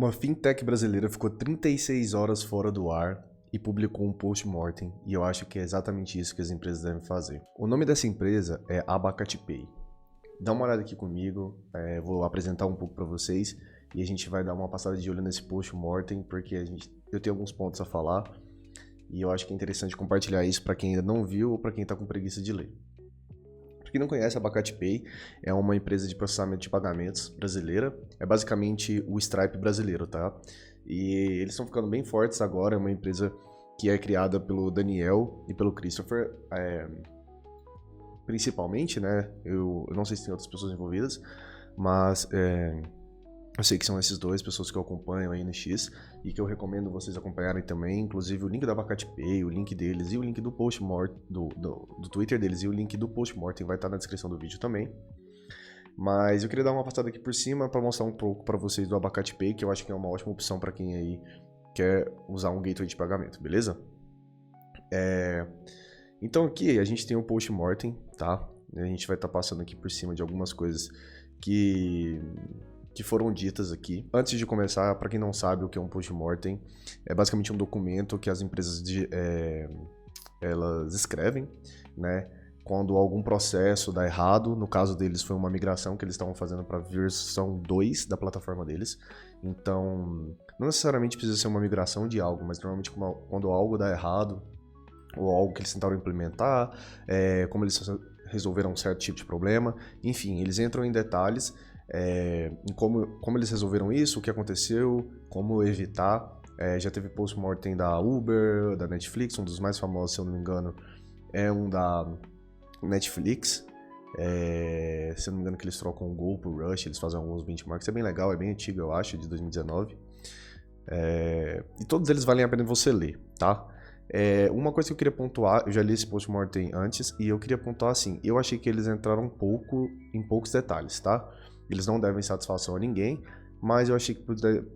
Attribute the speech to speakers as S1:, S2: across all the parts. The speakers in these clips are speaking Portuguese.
S1: Uma fintech brasileira ficou 36 horas fora do ar e publicou um post-mortem, e eu acho que é exatamente isso que as empresas devem fazer. O nome dessa empresa é AbacatePay. Dá uma olhada aqui comigo, vou apresentar um pouco para vocês e a gente vai dar uma passada de olho nesse post-mortem, porque eu tenho alguns pontos a falar e eu acho que é interessante compartilhar isso para quem ainda não viu ou para quem está com preguiça de ler. Para quem não conhece, a AbacatePay é uma empresa de processamento de pagamentos brasileira. É basicamente o Stripe brasileiro, tá? E eles estão ficando bem fortes agora. É uma empresa que é criada pelo Daniel e pelo Christopher, principalmente, né? Eu não sei se tem outras pessoas envolvidas, mas eu sei que são esses dois, pessoas que eu acompanho aí no X e que eu recomendo vocês acompanharem também. Inclusive o link da AbacatePay, o link deles e o link do post-mortem, do Twitter deles e o link do post-mortem vai estar na descrição do vídeo também. Mas eu queria dar uma passada aqui por cima para mostrar um pouco para vocês do AbacatePay, que eu acho que é uma ótima opção para quem aí quer usar um gateway de pagamento, beleza? Então aqui a gente tem o post-mortem, tá? A gente vai estar passando aqui por cima de algumas coisas que foram ditas aqui. Antes de começar, para quem não sabe o que é um post-mortem, é basicamente um documento que as empresas elas escrevem, né? Quando algum processo dá errado, no caso deles foi uma migração que eles estavam fazendo para a versão 2 da plataforma deles. Então, não necessariamente precisa ser uma migração de algo, mas normalmente quando algo dá errado, ou algo que eles tentaram implementar, como eles resolveram um certo tipo de problema, enfim, eles entram em detalhes em como eles resolveram isso, o que aconteceu, como evitar. Já teve post-mortem da Uber, da Netflix, um dos mais famosos, se eu não me engano, é um da Netflix. Se eu não me engano que eles trocam o Go pro Rush, eles fazem alguns benchmarks, é bem legal, é bem antigo, eu acho, de 2019. E todos eles valem a pena você ler, tá? Uma coisa que eu queria pontuar, eu já li esse post-mortem antes, e eu queria pontuar assim, eu achei que eles entraram em poucos detalhes, tá? Eles não devem satisfação a ninguém, mas eu achei que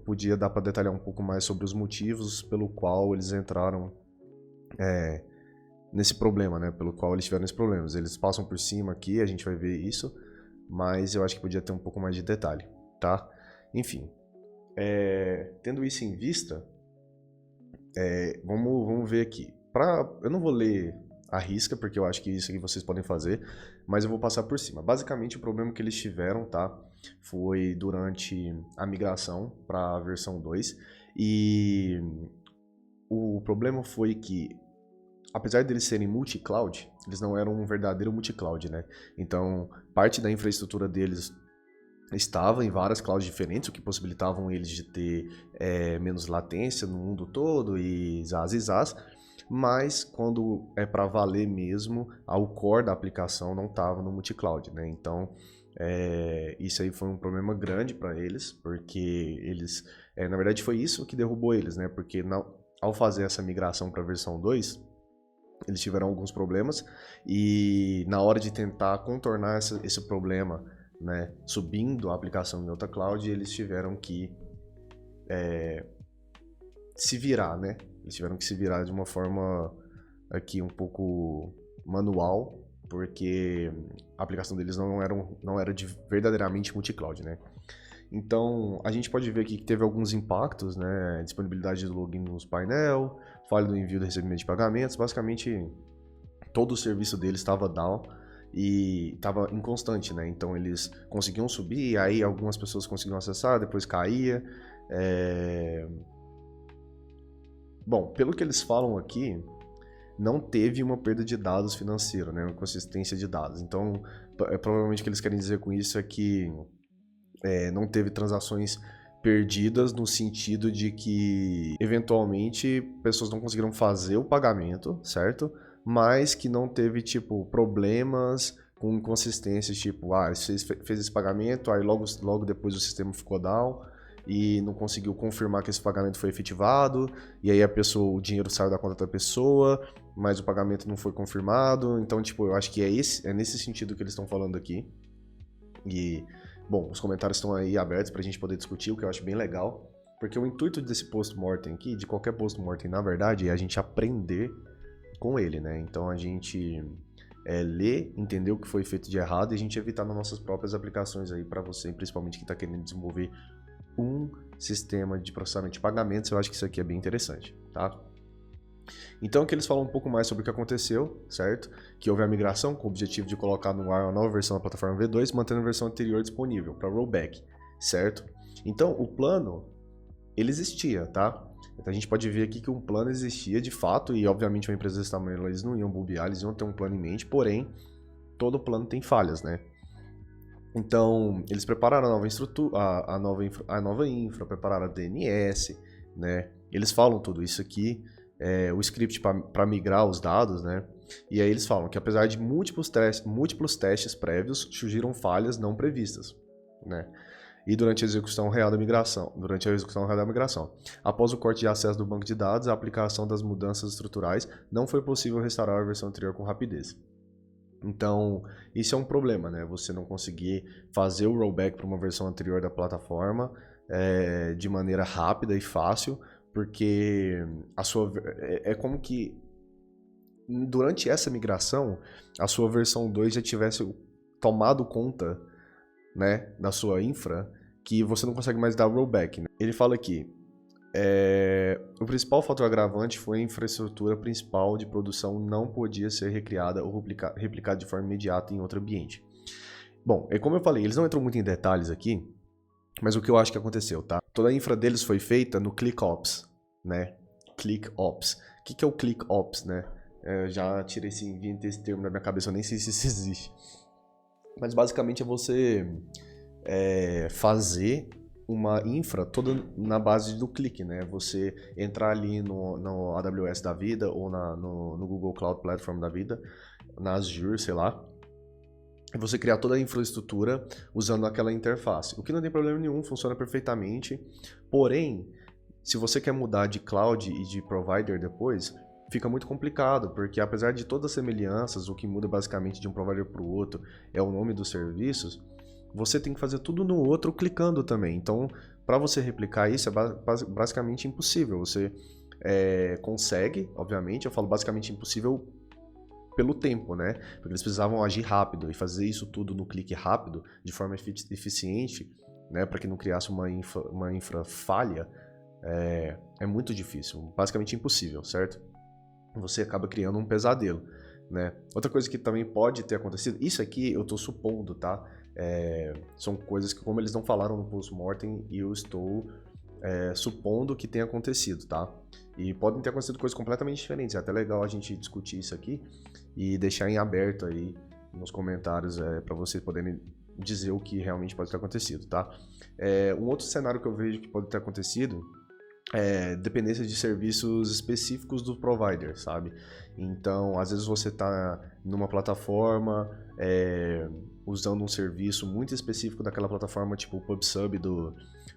S1: podia dar para detalhar um pouco mais sobre os motivos pelo qual eles entraram nesse problema, né? Pelo qual eles tiveram esses problemas. Eles passam por cima aqui, a gente vai ver isso, mas eu acho que podia ter um pouco mais de detalhe, tá? Enfim, tendo isso em vista, vamos ver aqui. Eu não vou ler a risca, porque eu acho que isso aqui vocês podem fazer, mas eu vou passar por cima. Basicamente, o problema que eles tiveram, tá? Foi durante a migração para a versão 2, e o problema foi que, apesar deles serem multi-cloud, eles não eram um verdadeiro multi-cloud, né? Então, parte da infraestrutura deles estava em várias clouds diferentes, o que possibilitavam eles de ter menos latência no mundo todo e zaz, mas quando é para valer mesmo, o core da aplicação não estava no multi-cloud, né? Então, isso aí foi um problema grande para eles, porque eles, na verdade foi isso que derrubou eles, né? Porque ao fazer essa migração para a versão 2, eles tiveram alguns problemas e na hora de tentar contornar esse problema, né, subindo a aplicação em outra cloud, eles tiveram que se virar, né? Eles tiveram que se virar de uma forma aqui um pouco manual, porque a aplicação deles não era verdadeiramente multi-cloud, né? Então, a gente pode ver aqui que teve alguns impactos, né? Disponibilidade do login nos painel, falha do envio do recebimento de pagamentos, basicamente todo o serviço deles estava down e estava inconstante, né? Então eles conseguiam subir, aí algumas pessoas conseguiam acessar, depois caía. Bom, pelo que eles falam aqui, não teve uma perda de dados financeiro, né? Uma inconsistência de dados. Então, provavelmente o que eles querem dizer com isso é que não teve transações perdidas no sentido de que, eventualmente, pessoas não conseguiram fazer o pagamento, certo? Mas que não teve, tipo, problemas com inconsistências, tipo, você fez esse pagamento, aí logo depois o sistema ficou down e não conseguiu confirmar que esse pagamento foi efetivado, e aí o dinheiro saiu da conta da pessoa, mas o pagamento não foi confirmado. Então, tipo, eu acho que é nesse sentido que eles estão falando aqui. E, bom, os comentários estão aí abertos pra gente poder discutir, o que eu acho bem legal, porque o intuito desse post-mortem aqui, de qualquer post-mortem, na verdade, é a gente aprender com ele, né? Então a gente ler, entender o que foi feito de errado e a gente evitar nas nossas próprias aplicações aí para você, principalmente que está querendo desenvolver um sistema de processamento de pagamentos, eu acho que isso aqui é bem interessante, tá? Então aqui eles falam um pouco mais sobre o que aconteceu, certo? Que houve a migração com o objetivo de colocar no ar uma nova versão da plataforma V2, mantendo a versão anterior disponível para rollback, certo? Então o plano, ele existia, tá? Então a gente pode ver aqui que um plano existia de fato, e obviamente uma empresa desse tamanho, eles não iam bobear, eles iam ter um plano em mente, porém, todo plano tem falhas, né? Então, eles prepararam a nova estrutura, a nova infra, prepararam a DNS, né? Eles falam tudo isso aqui, o script para migrar os dados, né? E aí eles falam que apesar de múltiplos testes prévios, surgiram falhas não previstas, né? E durante a execução real da migração, após o corte de acesso do banco de dados, a aplicação das mudanças estruturais, não foi possível restaurar a versão anterior com rapidez. Então, isso é um problema, né? Você não conseguir fazer o rollback para uma versão anterior da plataforma de maneira rápida e fácil, porque é como que durante essa migração, a sua versão 2 já tivesse tomado conta, né, da sua infra, que você não consegue mais dar rollback, né? Ele fala aqui, o principal fator agravante foi a infraestrutura principal de produção não podia ser recriada ou replicada de forma imediata em outro ambiente. Bom, como eu falei, eles não entram muito em detalhes aqui, mas o que eu acho que aconteceu, tá? Toda a infra deles foi feita no ClickOps, né? ClickOps. O que é o ClickOps, né? Eu já tirei esse termo da minha cabeça, eu nem sei se isso existe. Mas basicamente é você fazer uma infra toda na base do clique, né? Você entrar ali no AWS da vida ou no Google Cloud Platform da vida, na Azure, sei lá, e você criar toda a infraestrutura usando aquela interface. O que não tem problema nenhum, funciona perfeitamente. Porém, se você quer mudar de cloud e de provider depois, fica muito complicado, porque apesar de todas as semelhanças, o que muda basicamente de um provider para o outro é o nome dos serviços, você tem que fazer tudo no outro clicando também. Então, para você replicar isso, é basicamente impossível. Você consegue, obviamente, eu falo basicamente impossível pelo tempo, né? Porque eles precisavam agir rápido e fazer isso tudo no clique rápido, de forma eficiente, né? Para que não criasse uma infra falha, é muito difícil, basicamente impossível, certo? Você acaba criando um pesadelo, né? Outra coisa que também pode ter acontecido, isso aqui eu tô supondo, tá? São coisas que, como eles não falaram no post-mortem, eu estou supondo que tenha acontecido, tá? E podem ter acontecido coisas completamente diferentes. É até legal a gente discutir isso aqui e deixar em aberto aí nos comentários para vocês poderem dizer o que realmente pode ter acontecido, tá? Um outro cenário que eu vejo que pode ter acontecido dependência de serviços específicos do provider, sabe? Então, às vezes você está numa plataforma usando um serviço muito específico daquela plataforma, tipo o PubSub do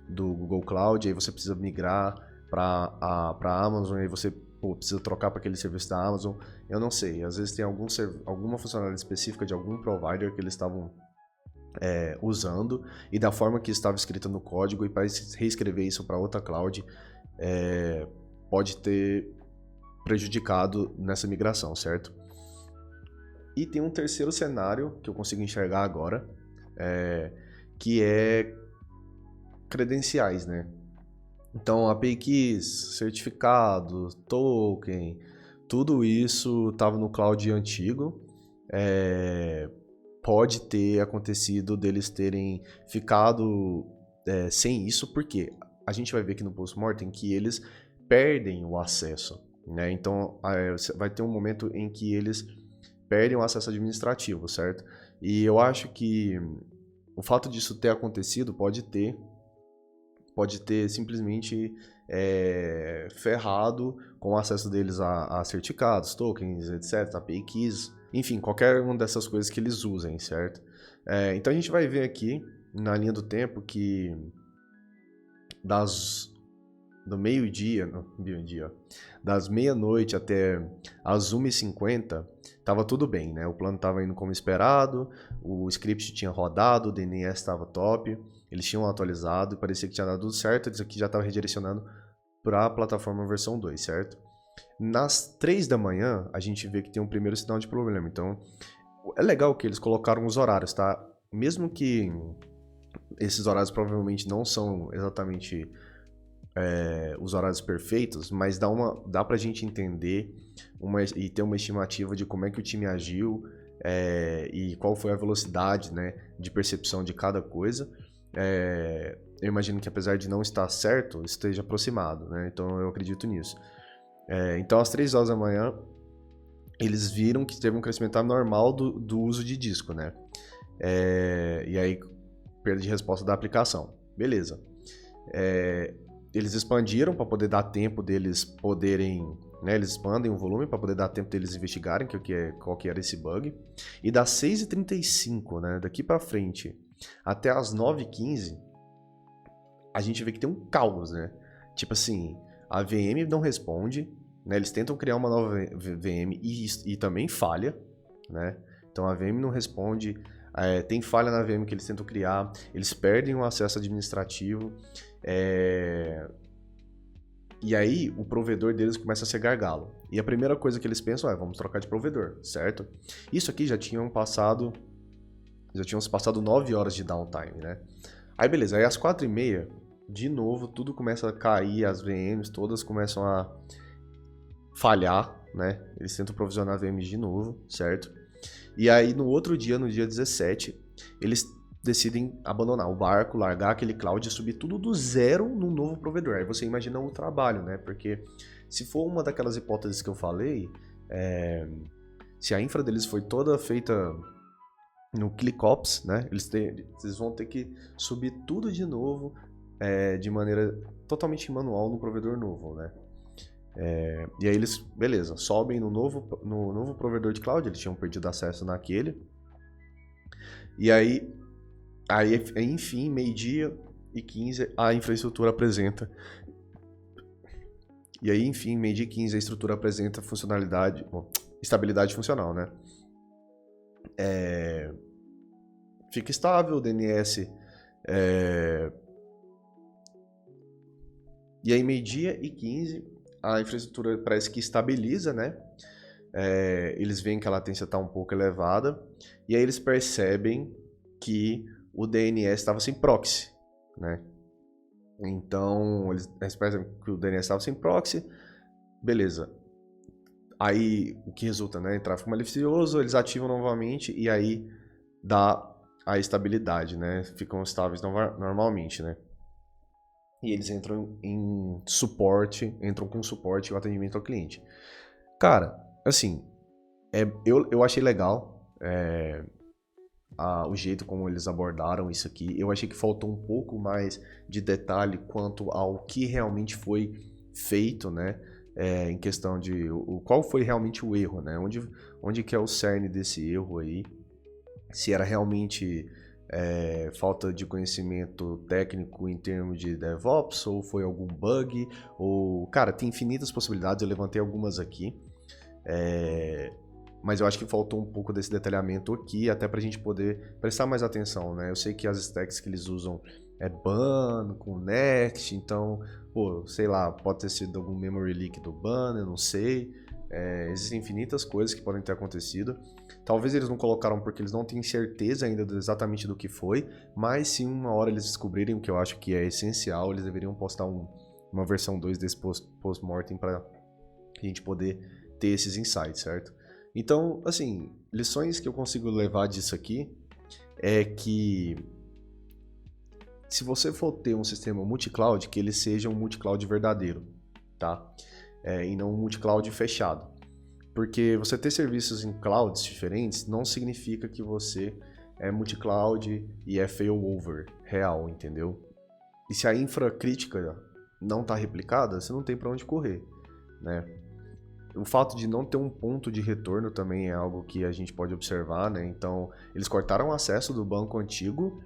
S1: Google Cloud, aí você precisa migrar para a Amazon, aí você precisa trocar para aquele serviço da Amazon. Eu não sei, às vezes tem alguma funcionalidade específica de algum provider que eles estavam usando e da forma que estava escrita no código, e para reescrever isso para outra cloud pode ter prejudicado nessa migração, certo? E tem um terceiro cenário que eu consigo enxergar agora, que é credenciais, né? Então, API keys, certificado, token, tudo isso estava no cloud antigo. Pode ter acontecido deles terem ficado sem isso, porque a gente vai ver aqui no post-mortem que eles perdem o acesso, né? Então, vai ter um momento em que eles perdem o acesso administrativo, certo? E eu acho que o fato disso ter acontecido pode ter simplesmente ferrado com o acesso deles a certificados, tokens, etc., API keys, enfim, qualquer uma dessas coisas que eles usem, certo? Então a gente vai ver aqui na linha do tempo que do meio-dia, das meia-noite até as 1h50, estava tudo bem, né? O plano estava indo como esperado, o script tinha rodado, o DNS estava top, eles tinham atualizado e parecia que tinha dado tudo certo, isso aqui já estava redirecionando para a plataforma versão 2, certo? Nas 3 da manhã, a gente vê que tem um primeiro sinal de problema, então é legal que eles colocaram os horários, tá? Mesmo que esses horários provavelmente não são exatamente os horários perfeitos, mas dá pra gente entender e ter uma estimativa de como é que o time agiu e qual foi a velocidade, né, de percepção de cada coisa. Eu imagino que apesar de não estar certo, esteja aproximado, né? Então eu acredito nisso. Então às 3 horas da manhã, eles viram que teve um crescimento anormal do uso de disco, né? E aí, perda de resposta da aplicação. Beleza. Eles expandiram para poder dar tempo deles poderem, né, eles expandem o volume para poder dar tempo deles investigarem qual que era esse bug. E das 6h35, né, daqui para frente, até as 9h15, a gente vê que tem um caos, né? Tipo assim, a VM não responde, né? Eles tentam criar uma nova VM e também falha, né? Então a VM não responde, tem falha na VM que eles tentam criar, eles perdem o acesso administrativo, e aí o provedor deles começa a ser gargalo. E a primeira coisa que eles pensam é, vamos trocar de provedor, certo? Isso aqui já tínhamos passado 9 horas de downtime, né? Aí beleza, aí às 4h30, de novo, tudo começa a cair, as VMs todas começam a falhar, né? Eles tentam provisionar VMs de novo, certo? E aí no outro dia, no dia 17, eles decidem abandonar o barco, largar aquele cloud e subir tudo do zero num novo provedor. Aí você imagina o trabalho, né? Porque se for uma daquelas hipóteses que eu falei, se a infra deles foi toda feita no ClickOps, né? Eles vão ter que subir tudo de novo de maneira totalmente manual no provedor novo, né? E aí eles, beleza, sobem no novo provedor de cloud, eles tinham perdido acesso naquele. E aí enfim, 12h15, a infraestrutura apresenta. E aí, enfim, 12h15, a estrutura apresenta estabilidade funcional, né? Fica estável, o DNS. E aí, 12h15, a infraestrutura parece que estabiliza, né? Eles veem que a latência está um pouco elevada. E aí eles percebem que o DNS estava sem proxy, né? Então, eles percebem que o DNS estava sem proxy. Beleza. Aí, o que resulta, né? Em tráfego malicioso, eles ativam novamente e aí dá a estabilidade, né? Ficam estáveis normalmente, né? E eles entram com suporte e o atendimento ao cliente. Cara, assim, eu achei legal o jeito como eles abordaram isso aqui. Eu achei que faltou um pouco mais de detalhe quanto ao que realmente foi feito, né? Em questão de qual foi realmente o erro, né? Onde que é o cerne desse erro aí? Se era realmente falta de conhecimento técnico em termos de DevOps, ou foi algum bug, ou... Cara, tem infinitas possibilidades, eu levantei algumas aqui. Mas eu acho que faltou um pouco desse detalhamento aqui, até pra gente poder prestar mais atenção, né? Eu sei que as stacks que eles usam é ban com next, então, pô, sei lá, pode ter sido algum memory leak do ban, eu não sei. Existem infinitas coisas que podem ter acontecido. Talvez eles não colocaram porque eles não têm certeza ainda exatamente do que foi, mas se uma hora eles descobrirem, o que eu acho que é essencial, eles deveriam postar uma versão 2 desse post-mortem para a gente poder ter esses insights, certo? Então, assim, lições que eu consigo levar disso aqui é que se você for ter um sistema multi-cloud, que ele seja um multi-cloud verdadeiro, tá? E não um multi-cloud fechado. Porque você ter serviços em clouds diferentes não significa que você é multi-cloud e é failover real, entendeu? E se a infra crítica não está replicada, você não tem para onde correr, né? O fato de não ter um ponto de retorno também é algo que a gente pode observar, né? Então, eles cortaram o acesso do banco antigo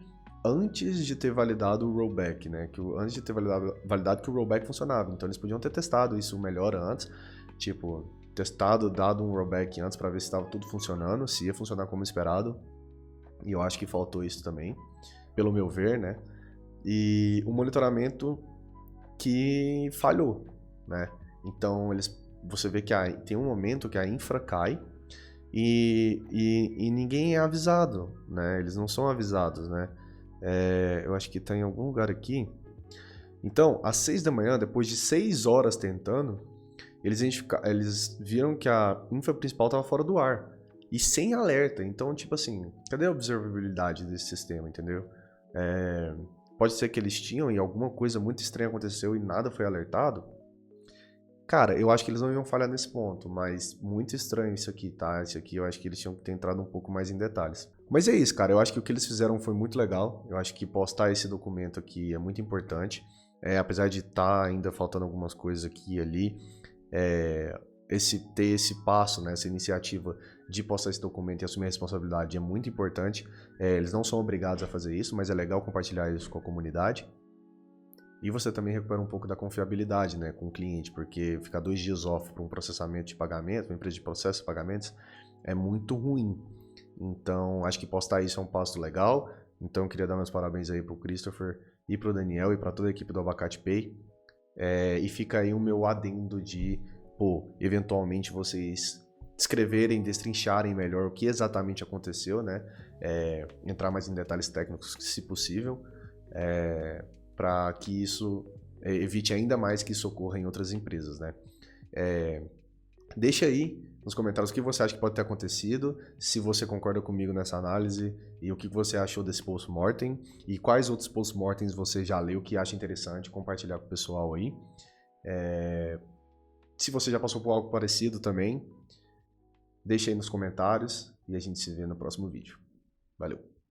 S1: antes de ter validado o rollback, né? Antes de ter validado que o rollback funcionava. Então, eles podiam ter testado isso melhor antes. Tipo, dado um rollback antes para ver se estava tudo funcionando, se ia funcionar como esperado. E eu acho que faltou isso também, pelo meu ver, né? E o monitoramento que falhou, né? Então, você vê que tem um momento que a infra cai e ninguém é avisado, né? Eles não são avisados, né? Eu acho que tá em algum lugar aqui. Então, às 6 da manhã, depois de 6 horas tentando, eles viram que a infra principal estava fora do ar. E sem alerta. Então, tipo assim, cadê a observabilidade desse sistema, entendeu? Pode ser que eles tinham e alguma coisa muito estranha aconteceu e nada foi alertado. Cara, eu acho que eles não iam falhar nesse ponto, mas muito estranho isso aqui, tá? Isso aqui eu acho que eles tinham que ter entrado um pouco mais em detalhes. Mas é isso, cara. Eu acho que o que eles fizeram foi muito legal. Eu acho que postar esse documento aqui é muito importante. Apesar de estar ainda faltando algumas coisas aqui e ali, ter esse passo, né, essa iniciativa de postar esse documento e assumir a responsabilidade é muito importante. Eles não são obrigados a fazer isso, mas é legal compartilhar isso com a comunidade. E você também recupera um pouco da confiabilidade, né, com o cliente, porque ficar 2 dias off para um processamento de pagamento, uma empresa de processo de pagamentos, é muito ruim. Então, acho que postar isso é um passo legal. Então, eu queria dar meus parabéns aí pro Christopher e pro Daniel e para toda a equipe do Abacate Pay. E fica aí o meu adendo de, eventualmente vocês escreverem, destrincharem melhor o que exatamente aconteceu, né? Entrar mais em detalhes técnicos, se possível, para que isso evite ainda mais que isso ocorra em outras empresas, né? Deixa aí nos comentários o que você acha que pode ter acontecido, se você concorda comigo nessa análise e o que você achou desse post-mortem e quais outros post-mortems você já leu que acha interessante compartilhar com o pessoal aí. Se você já passou por algo parecido também, deixa aí nos comentários e a gente se vê no próximo vídeo. Valeu!